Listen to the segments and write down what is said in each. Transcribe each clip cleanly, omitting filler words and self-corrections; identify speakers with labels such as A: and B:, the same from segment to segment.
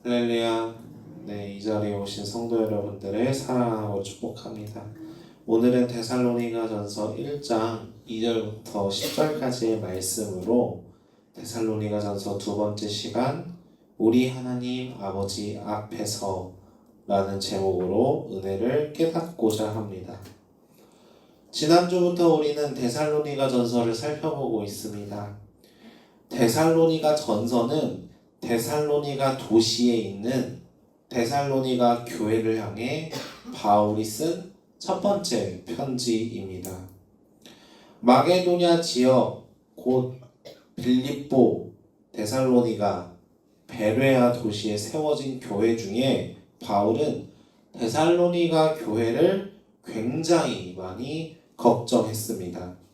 A: 할렐루야. 네, 이 자리에 오신 성도 여러분들을 사랑하고 축복합니다. 오늘은 데살로니가전서 1장 2절부터 10절까지의 말씀으로 데살로니가전서 두 번째 시간 우리 하나님 아버지 앞에서 라는 제목으로 은혜를 깨닫고자 합니다. 지난주부터 우리는 데살로니가전서를 살펴보고 있습니다. 데살로니가전서는 데살로니가 도시에 있는 데살로니가 교회를 향해 바울이 쓴 첫 번째 편지입니다. 마게도냐 지역 곧 빌립보, 데살로니가, 베레아 도시에 세워진 교회 중에 바울은 데살로니가 교회를 굉장히 많이 걱정했습니다.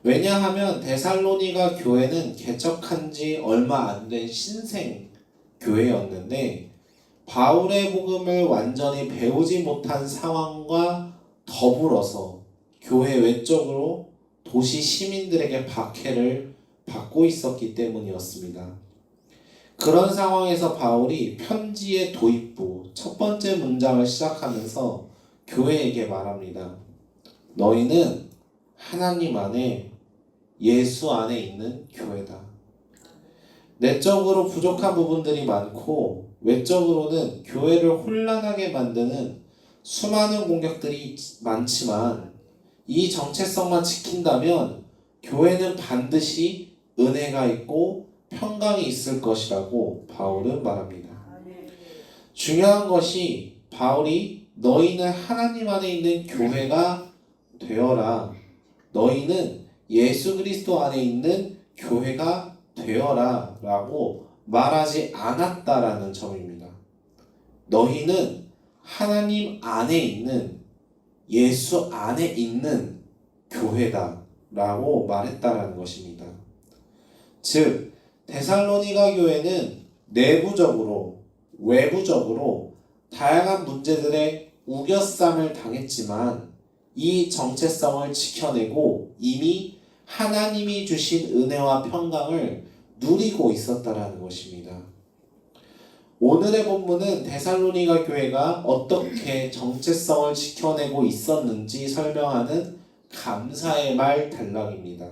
A: 왜냐하면 데살로니가 교회는 개척한 지 얼마 안 된 신생 교회였는데 바울의 복음을 완전히 배우지 못한 상황과 더불어서 교회 외적으로 도시 시민들에게 박해를 받고 있었기 때문이었습니다. 그런 상황에서 바울이 편지의 도입부 첫 번째 문장을 시작하면서 교회에게 말합니다. 너희는 하나님 안에 예수 안에 있는 교회다. 내적으로 부족한 부분들이 많고 외적으로는 교회를 혼란하게 만드는 수많은 공격들이 많지만 이 정체성만 지킨다면 교회는 반드시 은혜가 있고 평강이 있을 것이라고 바울은 말합니다. 중요한 것이 바울이 너희는 하나님 안에 있는 교회가 되어라. 너희는 예수 그리스도 안에 있는 교회가 되어라 라고 말하지 않았다라는 점입니다. 너희는 하나님 안에 있는 예수 안에 있는 교회다 라고 말했다라는 것입니다. 즉 데살로니가 교회는 내부적으로 외부적으로 다양한 문제들의 우겨쌈을 당했지만 이 정체성을 지켜내고 이미 하나님이 주신 은혜와 평강을 누리고 있었다라는 것입니다. 오늘의 본문은 데살로니가 교회가 어떻게 정체성을 지켜내고 있었는지 설명하는 감사의 말 단락입니다.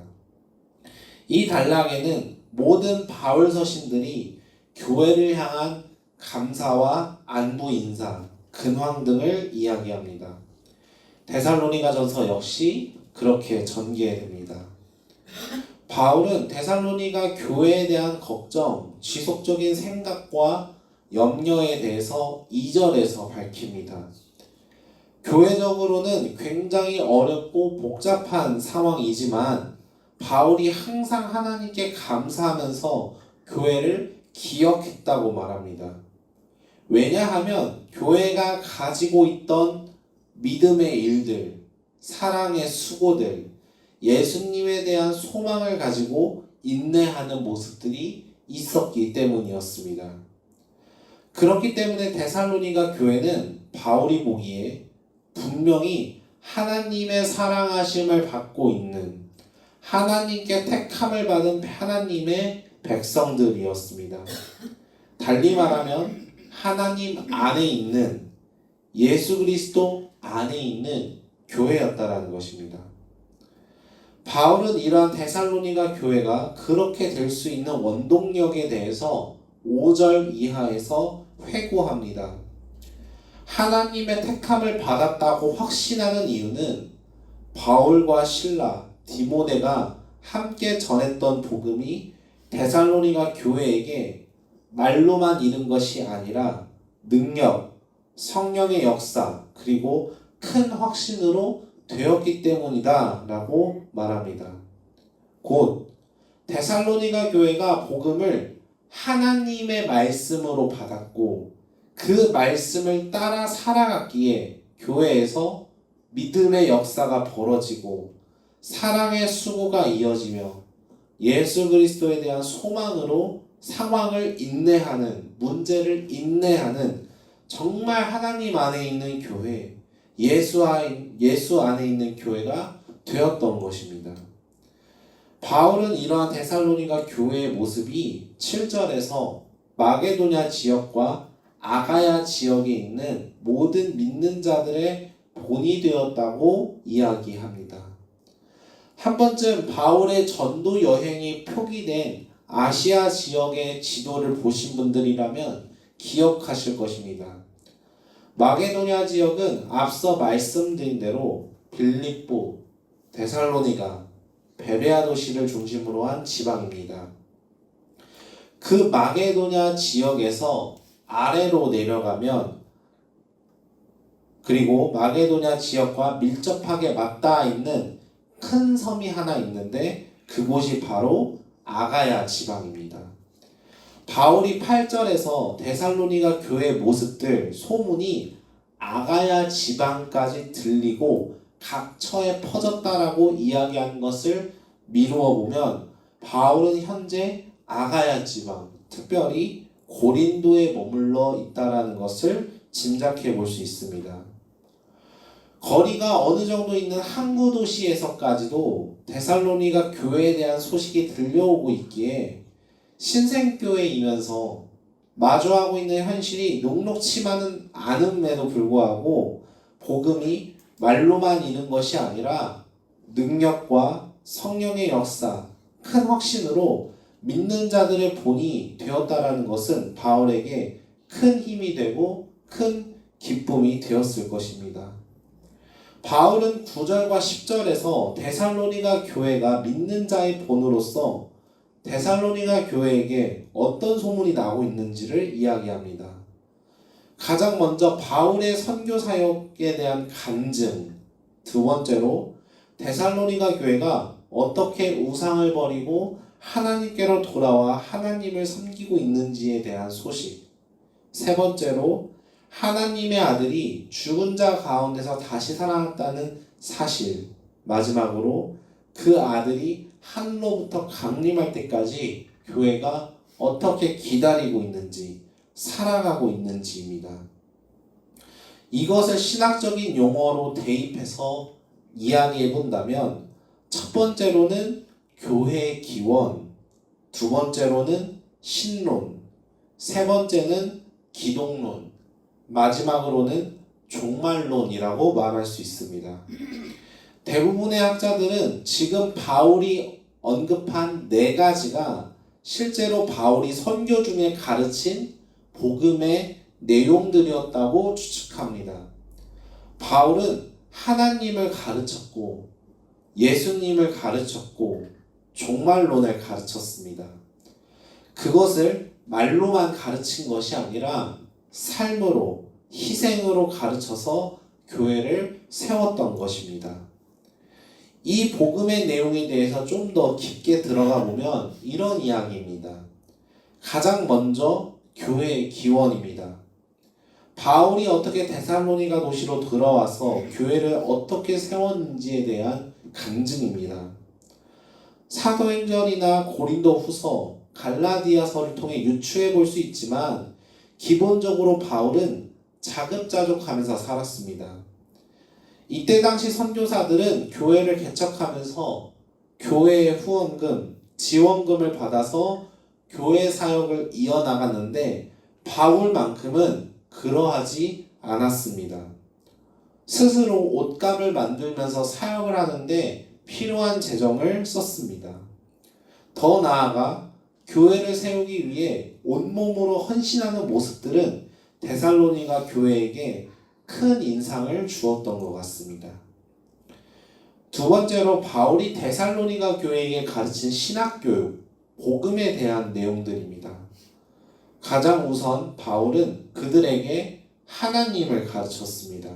A: 이 단락에는 모든 바울 서신들이 교회를 향한 감사와 안부 인사, 근황 등을 이야기합니다. 데살로니가전서 역시 그렇게 전개됩니다. 바울은 데살로니가 교회에 대한 걱정, 지속적인 생각과 염려에 대해서 2절에서 밝힙니다. 교회적으로는 굉장히 어렵고 복잡한 상황이지만 바울이 항상 하나님께 감사하면서 교회를 기억했다고 말합니다. 왜냐하면 교회가 가지고 있던 믿음의 일들, 사랑의 수고들, 예수님에 대한 소망을 가지고 인내하는 모습들이 있었기 때문이었습니다. 그렇기 때문에 데살로니가 교회는 바울이 보기에 분명히 하나님의 사랑하심을 받고 있는 하나님께 택함을 받은 하나님의 백성들이었습니다. 달리 말하면 하나님 안에 있는 예수 그리스도 안에 있는 교회였다라는 것입니다. 바울은 이러한 데살로니가 교회가 그렇게 될 수 있는 원동력에 대해서 5절 이하에서 회고합니다. 하나님의 택함을 받았다고 확신하는 이유는 바울과 실라, 디모데가 함께 전했던 복음이 데살로니가 교회에게 말로만 이른 것이 아니라 능력, 성령의 역사, 그리고 큰 확신으로 되었기 때문이다 라고 말합니다. 곧 데살로니가 교회가 복음을 하나님의 말씀으로 받았고 그 말씀을 따라 살아갔기에 교회에서 믿음의 역사가 벌어지고 사랑의 수고가 이어지며 예수 그리스도에 대한 소망으로 상황을 인내하는, 문제를 인내하는 정말 하나님 안에 있는 교회, 예수 안에 있는 교회가 되었던 것입니다. 바울은 이러한 데살로니가 교회의 모습이 7절에서 마게도냐 지역과 아가야 지역에 있는 모든 믿는 자들의 본이 되었다고 이야기합니다. 한 번쯤 바울의 전도 여행이 표기된 아시아 지역의 지도를 보신 분들이라면 기억하실 것입니다. 마게도냐 지역은 앞서 말씀드린 대로 빌립보, 데살로니가, 베레아 도시를 중심으로 한 지방입니다. 그 마게도냐 지역에서 아래로 내려가면 그리고 마게도냐 지역과 밀접하게 맞닿아 있는 큰 섬이 하나 있는데 그곳이 바로 아가야 지방입니다. 바울이 8절에서 데살로니가 교회 모습들 소문이 아가야 지방까지 들리고 각처에 퍼졌다라고 이야기한 것을 미루어 보면 바울은 현재 아가야 지방, 특별히 고린도에 머물러 있다라는 것을 짐작해 볼 수 있습니다. 거리가 어느 정도 있는 항구 도시에서까지도 데살로니가 교회에 대한 소식이 들려오고 있기에 신생교회이면서 마주하고 있는 현실이 녹록치만은 않음에도 불구하고 복음이 말로만 있는 것이 아니라 능력과 성령의 역사, 큰 확신으로 믿는 자들의 본이 되었다라는 것은 바울에게 큰 힘이 되고 큰 기쁨이 되었을 것입니다. 바울은 9절과 10절에서 데살로니가 교회가 믿는 자의 본으로서 데살로니가 교회에게 어떤 소문이 나고 있는지를 이야기합니다. 가장 먼저 바울의 선교 사역에 대한 간증, 두 번째로 데살로니가 교회가 어떻게 우상을 버리고 하나님께로 돌아와 하나님을 섬기고 있는지에 대한 소식, 세 번째로 하나님의 아들이 죽은 자 가운데서 다시 살아났다는 사실, 마지막으로 그 아들이 하늘로부터 강림할 때까지 교회가 어떻게 기다리고 있는지, 살아가고 있는지입니다. 이것을 신학적인 용어로 대입해서 이야기해 본다면 첫 번째로는 교회의 기원, 두 번째로는 신론, 세 번째는 기독론, 마지막으로는 종말론이라고 말할 수 있습니다. 대부분의 학자들은 지금 바울이 언급한 네 가지가 실제로 바울이 선교 중에 가르친 복음의 내용들이었다고 추측합니다. 바울은 하나님을 가르쳤고 예수님을 가르쳤고 종말론을 가르쳤습니다. 그것을 말로만 가르친 것이 아니라 삶으로, 희생으로 가르쳐서 교회를 세웠던 것입니다. 이 복음의 내용에 대해서 좀 더 깊게 들어가 보면 이런 이야기입니다. 가장 먼저 교회의 기원입니다. 바울이 어떻게 데살로니가 도시로 들어와서 교회를 어떻게 세웠는지에 대한 간증입니다. 사도행전이나 고린도후서, 갈라디아서를 통해 유추해 볼 수 있지만 기본적으로 바울은 자급자족하면서 살았습니다. 이때 당시 선교사들은 교회를 개척하면서 교회의 후원금, 지원금을 받아서 교회 사역을 이어나갔는데 바울만큼은 그러하지 않았습니다. 스스로 옷감을 만들면서 사역을 하는데 필요한 재정을 썼습니다. 더 나아가 교회를 세우기 위해 온몸으로 헌신하는 모습들은 데살로니가 교회에게 큰 인상을 주었던 것 같습니다. 두 번째로 바울이 데살로니가 교회에게 가르친 신학교육, 복음에 대한 내용들입니다. 가장 우선 바울은 그들에게 하나님을 가르쳤습니다.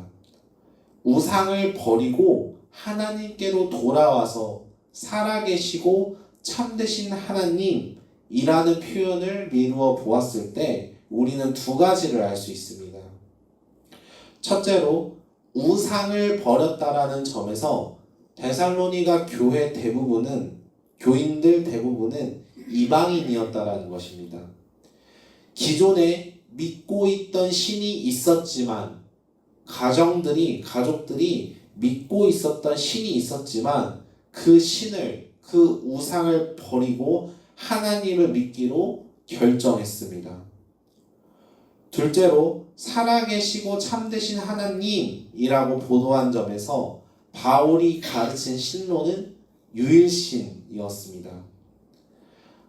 A: 우상을 버리고 하나님께로 돌아와서 살아계시고 참되신 하나님이라는 표현을 미루어 보았을 때 우리는 두 가지를 알 수 있습니다. 첫째로 우상을 버렸다라는 점에서 데살로니가 교회 대부분은 교인들 대부분은 이방인이었다라는 것입니다. 기존에 믿고 있던 신이 있었지만 가족들이 믿고 있었던 신이 있었지만 그 신을 그 우상을 버리고 하나님을 믿기로 결정했습니다. 둘째로 살아계시고 참되신 하나님이라고 보도한 점에서 바울이 가르친 신론은 유일신이었습니다.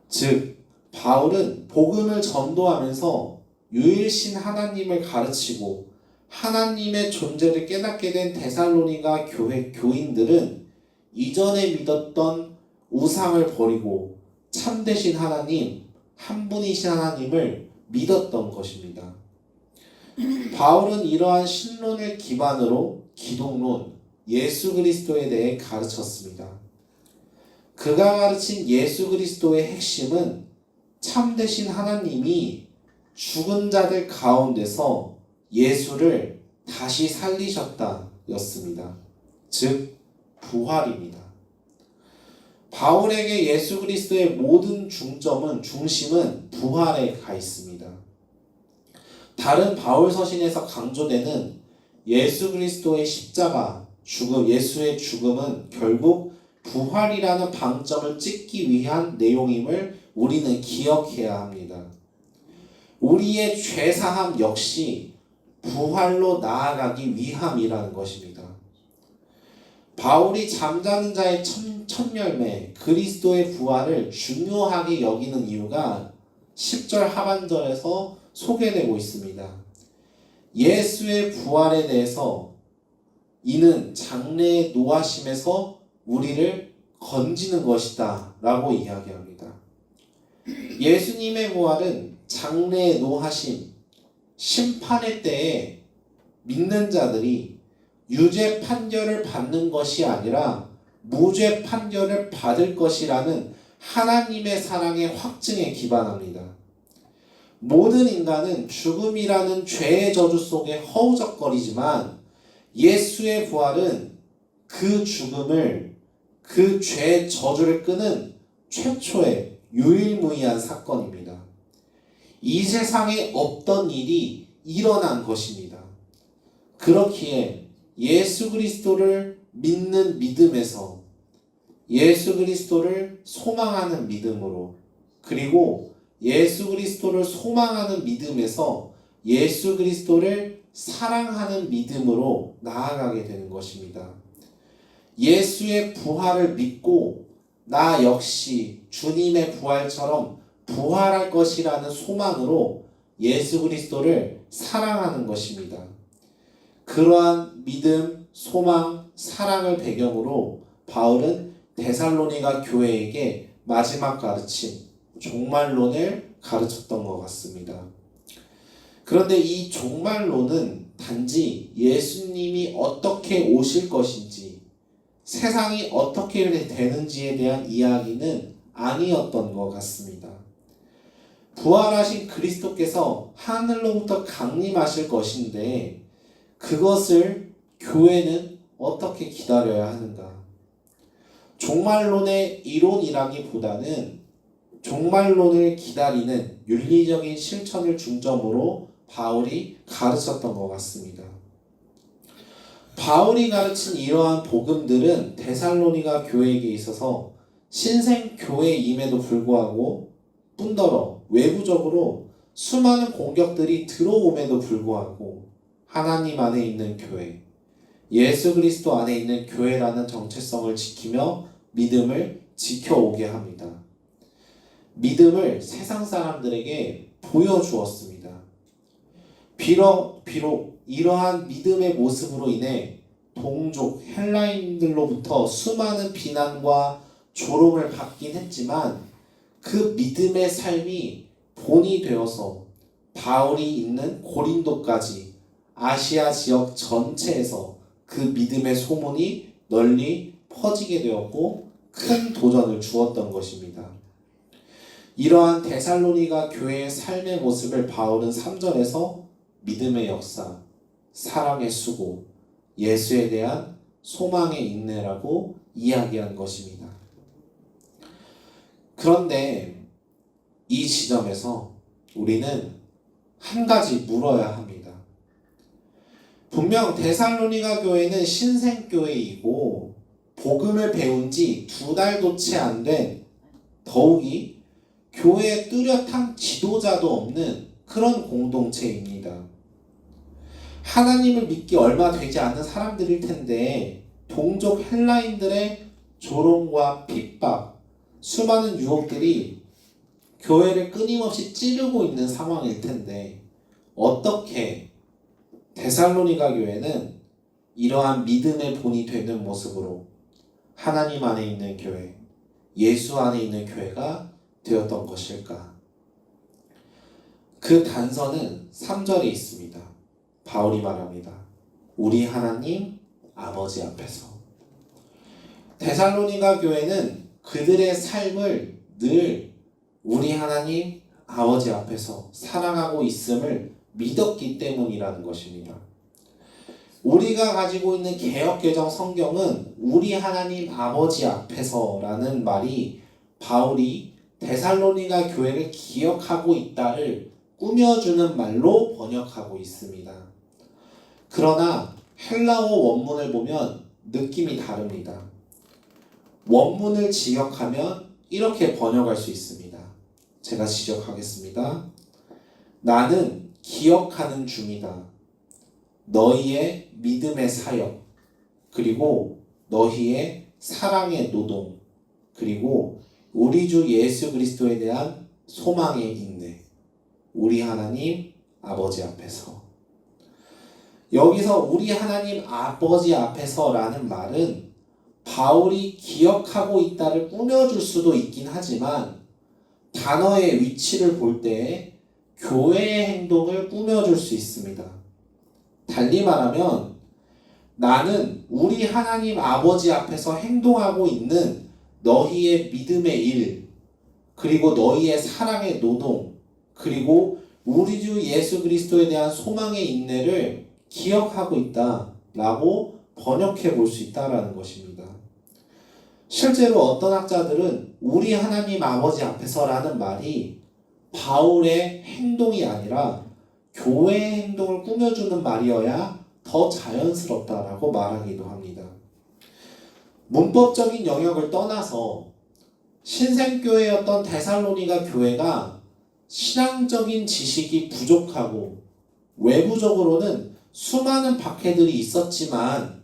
A: 즉 바울은 복음을 전도하면서 유일신 하나님을 가르치고 하나님의 존재를 깨닫게 된 데살로니가 교회 교인들은 이전에 믿었던 우상을 버리고 참되신 하나님, 한 분이신 하나님을 믿었던 것입니다. 바울은 이러한 신론을 기반으로 기독론, 예수 그리스도에 대해 가르쳤습니다. 그가 가르친 예수 그리스도의 핵심은 참되신 하나님이 죽은 자들 가운데서 예수를 다시 살리셨다 였습니다. 즉 부활입니다. 바울에게 예수 그리스도의 모든 중심은 부활에 가 있습니다. 다른 바울 서신에서 강조되는 예수 그리스도의 십자가 죽음, 예수의 죽음은 결국 부활이라는 방점을 찍기 위한 내용임을 우리는 기억해야 합니다. 우리의 죄사함 역시 부활로 나아가기 위함이라는 것입니다. 바울이 잠자는 자의 첫 열매 그리스도의 부활을 중요하게 여기는 이유가 10절 하반절에서 소개되고 있습니다. 예수의 부활에 대해서 이는 장래의 노하심에서 우리를 건지는 것이다 라고 이야기합니다. 예수님의 부활은 장래의 노하심, 심판의 때에 믿는 자들이 유죄 판결을 받는 것이 아니라 무죄 판결을 받을 것이라는 하나님의 사랑의 확증에 기반합니다. 모든 인간은 죽음이라는 죄의 저주 속에 허우적거리지만 예수의 부활은 그 죽음을, 그 죄의 저주를 끄는 최초의 유일무이한 사건입니다. 이 세상에 없던 일이 일어난 것입니다. 그렇기에 예수 그리스도를 믿는 믿음에서 예수 그리스도를 소망하는 믿음으로, 그리고 예수 그리스도를 소망하는 믿음에서 예수 그리스도를 사랑하는 믿음으로 나아가게 되는 것입니다. 예수의 부활을 믿고 나 역시 주님의 부활처럼 부활할 것이라는 소망으로 예수 그리스도를 사랑하는 것입니다. 그러한 믿음, 소망, 사랑을 배경으로 바울은 데살로니가 교회에게 마지막 가르침, 종말론을 가르쳤던 것 같습니다. 그런데 이 종말론은 단지 예수님이 어떻게 오실 것인지, 세상이 어떻게 되는지에 대한 이야기는 아니었던 것 같습니다. 부활하신 그리스도께서 하늘로부터 강림하실 것인데 그것을 교회는 어떻게 기다려야 하는가? 종말론의 이론이라기보다는 종말론을 기다리는 윤리적인 실천을 중점으로 바울이 가르쳤던 것 같습니다. 바울이 가르친 이러한 복음들은 데살로니가 교회에게 있어서 신생교회임에도 불구하고 뿐더러 외부적으로 수많은 공격들이 들어옴에도 불구하고 하나님 안에 있는 교회, 예수 그리스도 안에 있는 교회라는 정체성을 지키며 믿음을 지켜오게 합니다. 믿음을 세상 사람들에게 보여주었습니다. 비록 이러한 믿음의 모습으로 인해 동족 헬라인들로부터 수많은 비난과 조롱을 받긴 했지만 그 믿음의 삶이 본이 되어서 바울이 있는 고린도까지 아시아 지역 전체에서 그 믿음의 소문이 널리 퍼지게 되었고 큰 도전을 주었던 것입니다. 이러한 데살로니가 교회의 삶의 모습을 바울은 3절에서 믿음의 역사, 사랑의 수고, 예수에 대한 소망의 인내라고 이야기한 것입니다. 그런데 이 지점에서 우리는 한 가지 물어야 합니다. 분명 데살로니가 교회는 신생교회이고 복음을 배운 지 2달도 채 안 된, 더욱이 교회에 뚜렷한 지도자도 없는 그런 공동체입니다. 하나님을 믿기 얼마 되지 않은 사람들일 텐데 동족 헬라인들의 조롱과 핍박, 수많은 유혹들이 교회를 끊임없이 찌르고 있는 상황일 텐데 어떻게 데살로니가 교회는 이러한 믿음의 본이 되는 모습으로 하나님 안에 있는 교회, 예수 안에 있는 교회가 되었던 것일까? 그 단서는 3절에 있습니다. 바울이 말합니다. 우리 하나님 아버지 앞에서. 데살로니가 교회는 그들의 삶을 늘 우리 하나님 아버지 앞에서 살아가고 있음을 믿었기 때문이라는 것입니다. 우리가 가지고 있는 개역개정 성경은 우리 하나님 아버지 앞에서라는 말이 바울이 데살로니가 교회를 기억하고 있다를 꾸며주는 말로 번역하고 있습니다. 그러나 헬라어 원문을 보면 느낌이 다릅니다. 원문을 지역하면 이렇게 번역할 수 있습니다. 제가 지적하겠습니다. 나는 기억하는 중이다. 너희의 믿음의 사역, 그리고 너희의 사랑의 노동, 그리고 우리 주 예수 그리스도에 대한 소망의 인내, 우리 하나님 아버지 앞에서. 여기서 우리 하나님 아버지 앞에서라는 말은 바울이 기억하고 있다를 꾸며줄 수도 있긴 하지만 단어의 위치를 볼 때 교회의 행동을 꾸며줄 수 있습니다. 달리 말하면 나는 우리 하나님 아버지 앞에서 행동하고 있는 너희의 믿음의 일, 그리고 너희의 사랑의 노동, 그리고 우리 주 예수 그리스도에 대한 소망의 인내를 기억하고 있다라고 번역해 볼 수 있다라는 것입니다. 실제로 어떤 학자들은 우리 하나님 아버지 앞에서라는 말이 바울의 행동이 아니라 교회의 행동을 꾸며주는 말이어야 더 자연스럽다라고 말하기도 합니다. 문법적인 영역을 떠나서 신생교회였던 데살로니가 교회가 신앙적인 지식이 부족하고 외부적으로는 수많은 박해들이 있었지만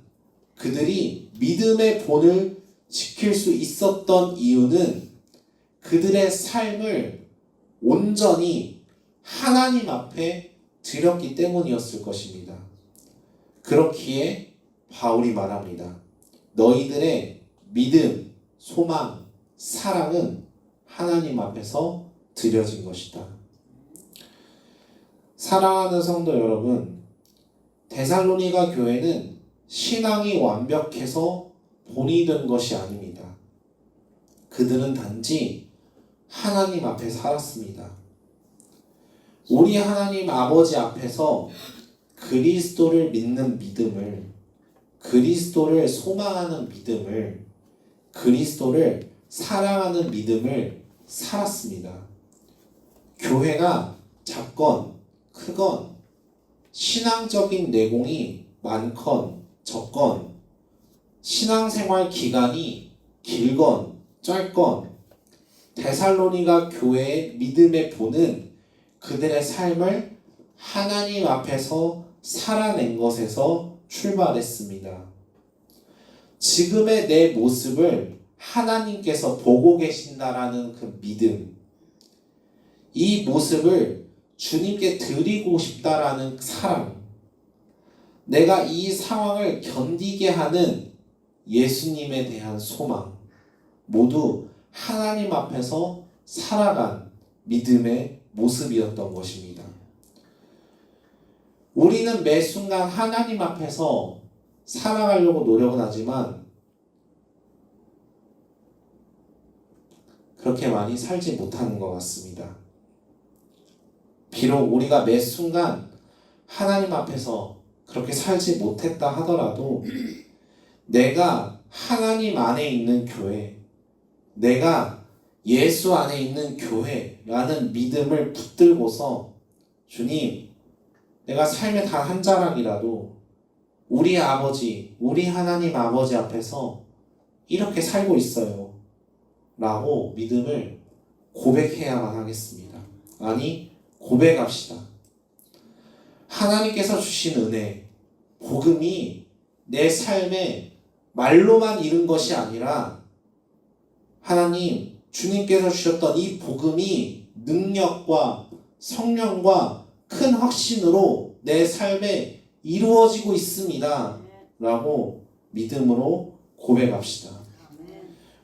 A: 그들이 믿음의 본을 지킬 수 있었던 이유는 그들의 삶을 온전히 하나님 앞에 드렸기 때문이었을 것입니다. 그렇기에 바울이 말합니다. 너희들의 믿음, 소망, 사랑은 하나님 앞에서 드려진 것이다. 사랑하는 성도 여러분, 데살로니가 교회는 신앙이 완벽해서 본이 된 것이 아닙니다. 그들은 단지 하나님 앞에 살았습니다. 우리 하나님 아버지 앞에서 그리스도를 믿는 믿음을, 그리스도를 소망하는 믿음을, 그리스도를 사랑하는 믿음을 살았습니다. 교회가 작건 크건 신앙적인 내공이 많건 적건 신앙생활 기간이 길건 짧건 데살로니가 교회의 믿음의 본은 그들의 삶을 하나님 앞에서 살아낸 것에서 출발했습니다. 지금의 내 모습을 하나님께서 보고 계신다라는 그 믿음, 이 모습을 주님께 드리고 싶다라는 사랑, 내가 이 상황을 견디게 하는 예수님에 대한 소망, 모두 하나님 앞에서 살아간 믿음의 모습이었던 것입니다. 우리는 매 순간 하나님 앞에서 살아가려고 노력은 하지만 그렇게 많이 살지 못하는 것 같습니다. 비록 우리가 매 순간 하나님 앞에서 그렇게 살지 못했다 하더라도 내가 하나님 안에 있는 교회, 내가 예수 안에 있는 교회라는 믿음을 붙들고서 주님, 내가 삶의 단 한 자락이라도 우리 아버지, 우리 하나님 아버지 앞에서 이렇게 살고 있어요 라고 믿음을 고백해야만 하겠습니다. 아니, 고백합시다. 하나님께서 주신 은혜, 복음이 내 삶에 말로만 이른 것이 아니라 하나님, 주님께서 주셨던 이 복음이 능력과 성령과 큰 확신으로 내 삶에 이루어지고 있습니다. 라고 믿음으로 고백합시다.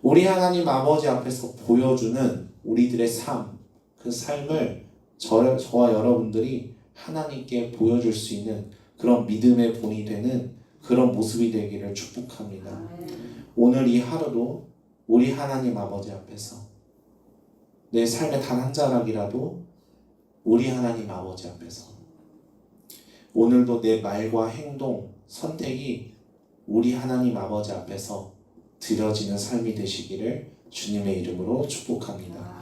A: 우리 하나님 아버지 앞에서 보여주는 우리들의 삶, 그 삶을 저와 여러분들이 하나님께 보여줄 수 있는 그런 믿음의 본이 되는 그런 모습이 되기를 축복합니다. 오늘 이 하루도 우리 하나님 아버지 앞에서 내 삶의 단 한 자락이라도 우리 하나님 아버지 앞에서 오늘도 내 말과 행동, 선택이 우리 하나님 아버지 앞에서 드려지는 삶이 되시기를 주님의 이름으로 축복합니다.